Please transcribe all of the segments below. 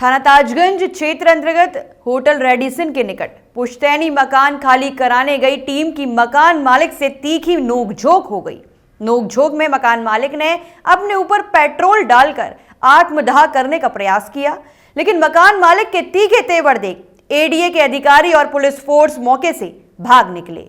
थाना ताजगंज क्षेत्र अंतर्गत होटल रेडिसन के निकट पुश्तैनी मकान खाली कराने गई टीम की मकान मालिक से तीखी नोकझोंक हो गई। नोकझोंक में मकान मालिक ने अपने ऊपर पेट्रोल डालकर आत्मदाह करने का प्रयास किया, लेकिन मकान मालिक के तीखे तेवर देख एडीए के अधिकारी और पुलिस फोर्स मौके से भाग निकले।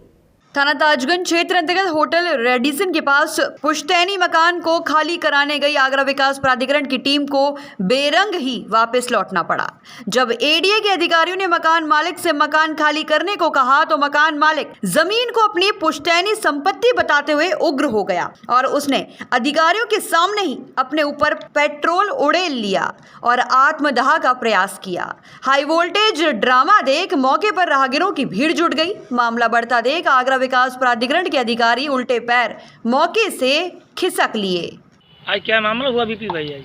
थाना ताजगंज क्षेत्र अंतर्गत होटल रेडिसन के पास पुश्तैनी मकान को खाली कराने गई आगरा विकास प्राधिकरण की टीम को बेरंग ही वापस लौटना पड़ा। जब एडीए के अधिकारियों ने मकान मालिक से मकान खाली करने को कहा तो मकान मालिक जमीन को अपनी पुश्तैनी संपत्ति बताते हुए उग्र हो गया और उसने अधिकारियों के सामने ही अपने ऊपर पेट्रोल उड़ेल लिया और आत्मदाह का प्रयास किया। हाई वोल्टेज ड्रामा देख मौके पर राहगीरों की भीड़ जुट गई। मामला बढ़ता देख आगरा विकास प्राधिकरण के अधिकारी उल्टे पैर मौके से खिसक लिए। आज क्या मामला हुआ बीपी भाई? आज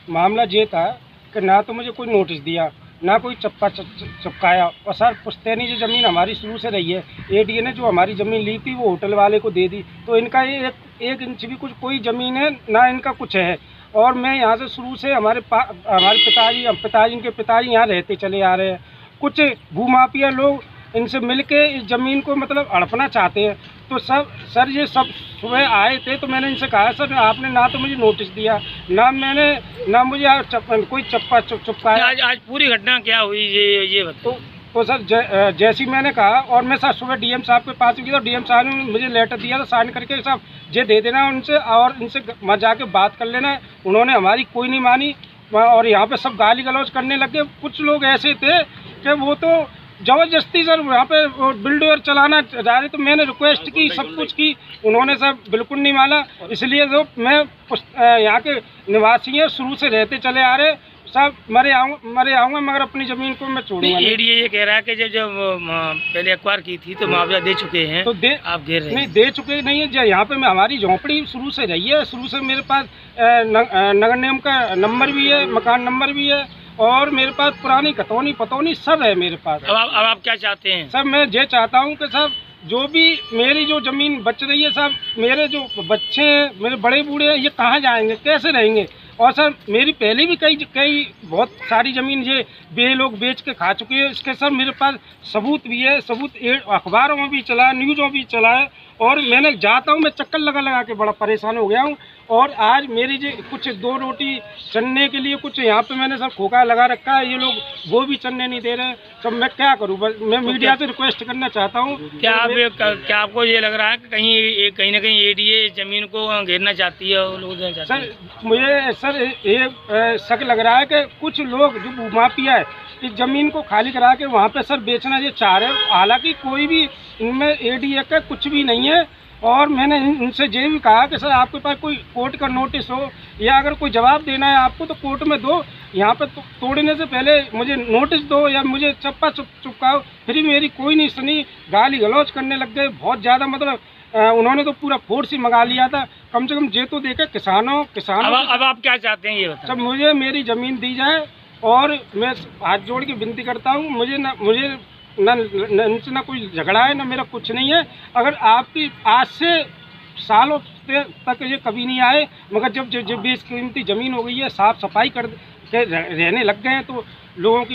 मामला ये था कि ना तो मुझे कोई नोटिस दिया, ना कोई चपकाया, और सर पुश्तैनी जो ज़मीन हमारी शुरू से रही है, एडीए ने जो हमारी ज़मीन ली थी वो होटल वाले को दे दी, तो इनका ये एक इंच भी कुछ कोई ज़मीन है ना इनका कुछ है। और मैं यहाँ से शुरू से हमारे पिताजी के पिताजी यहाँ रहते चले आ रहे हैं। कुछ भूमाफिया लोग इनसे मिलके इस ज़मीन को मतलब हड़पना चाहते हैं। तो सर ये सब सुबह आए थे तो मैंने इनसे कहा सर आपने ना तो मुझे नोटिस दिया, ना मुझे कोई चुपकाया। आज पूरी घटना क्या हुई ये बताओ। तो सर जैसी मैंने कहा और मैं सर सुबह डीएम साहब के पास गया तो डीएम साहब ने मुझे लेटर दिया था साइन करके साहब ये दे देना उनसे और इनसे जाके बात कर लेना। उन्होंने हमारी कोई नहीं मानी और यहाँ पे सब गाली गलौज करने लगे। कुछ लोग ऐसे थे कि वो तो ज़बरदस्ती सर यहाँ पे बिल्डर चलाना जा रहे, तो मैंने रिक्वेस्ट की, सब कुछ की, उन्होंने सब बिल्कुल नहीं माना। इसलिए जो मैं यहाँ के निवासी हैं, शुरू से रहते चले आ रहे, सब मरे आऊँगा मगर अपनी ज़मीन को मैं छोड़ूंगा। एडीए ये कह रहा है कि जब पहले अखबार की थी तो मुआवजा दे चुके हैं, तो आप घेर रहे हैं? नहीं, दे चुके नहीं है। यहाँ पे मैं हमारी झोंपड़ी शुरू से रही है, शुरू से मेरे पास नगर निगम का नंबर भी है, मकान नंबर भी है और मेरे पास पुरानी पतौनी सब है मेरे पास। अब आप क्या चाहते हैं? सब मैं ये चाहता हूँ कि सब जो भी मेरी जो ज़मीन बच रही है, सब मेरे जो बच्चे हैं, मेरे बड़े बूढ़े हैं, ये कहाँ जाएंगे, कैसे रहेंगे? और सर मेरी पहले भी कई बहुत सारी ज़मीन ये लोग बेच के खा चुके हैं। इसके सर मेरे पास सबूत भी है, सबूत अखबारों में भी चला है, न्यूज़ों में भी चला है। और मैंने जाता हूँ, मैं चक्कर लगा के बड़ा परेशान हो गया हूँ। और आज मेरी जो कुछ 2 रोटी चलने के लिए कुछ यहाँ पे मैंने सर खोखा लगा रखा है, ये लोग वो भी चलने नहीं दे रहे हैं। तो मैं क्या करूँ? बस मैं मीडिया से रिक्वेस्ट करना चाहता हूँ। क्या आपको ये लग रहा है कि कहीं ना कहीं एडीए ज़मीन को घेरना चाहती है और लोग देना चाहते हैं? सर मुझे सर ये शक लग रहा है कि कुछ लोग जो भूमाफिया है इस ज़मीन को खाली करा के वहाँ पे सर बेचना ये चाह रहे हैं। हालांकि कोई भी इनमें एडीए का कुछ भी नहीं है। और मैंने इनसे ये भी कहा कि सर आपके पास कोई कोर्ट का नोटिस हो या अगर कोई जवाब देना है आपको तो कोर्ट में दो, यहाँ पे तोड़ने से पहले मुझे नोटिस दो या मुझे चुपकाओ। फिर मेरी कोई नहीं सुनी, गाली गलौज करने लग गए बहुत ज़्यादा। मतलब उन्होंने तो पूरा फोर्स ही मंगा लिया था। कम से कम ये तो देखे किसानों अब आप क्या चाहते हैं ये बताओ? सब मुझे मेरी ज़मीन दी जाए और मैं हाथ जोड़ के विनती करता हूँ, मुझे ना कोई झगड़ा है ना मेरा कुछ नहीं है। अगर आपकी आज से सालों तक ये कभी नहीं आए, मगर जब बेशकीमती ज़मीन हो गई है, साफ़ सफाई कर के रहने लग गए हैं तो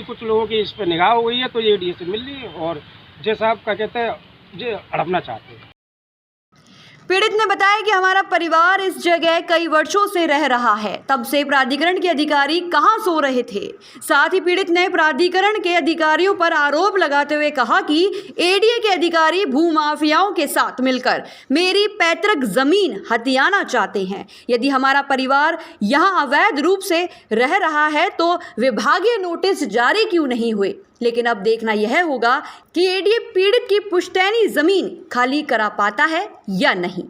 कुछ लोगों की इस पर निगाह हो गई है, तो ये एडीए से मिल रही है और जैसा आप क्या कहते हैं ये हड़पना चाहते हैं। पीड़ित ने बताया कि हमारा परिवार इस जगह कई वर्षों से रह रहा है, तब से प्राधिकरण के अधिकारी कहां सो रहे थे। साथ ही पीड़ित ने प्राधिकरण के अधिकारियों पर आरोप लगाते हुए कहा कि एडीए के अधिकारी भूमाफियाओं के साथ मिलकर मेरी पैतृक जमीन हथियाना चाहते हैं। यदि हमारा परिवार यहां अवैध रूप से रह रहा है तो विभागीय नोटिस जारी क्यों नहीं हुए? लेकिन अब देखना यह होगा कि एडीए पीड़ित की पुश्तैनी जमीन खाली करा पाता है या नहीं।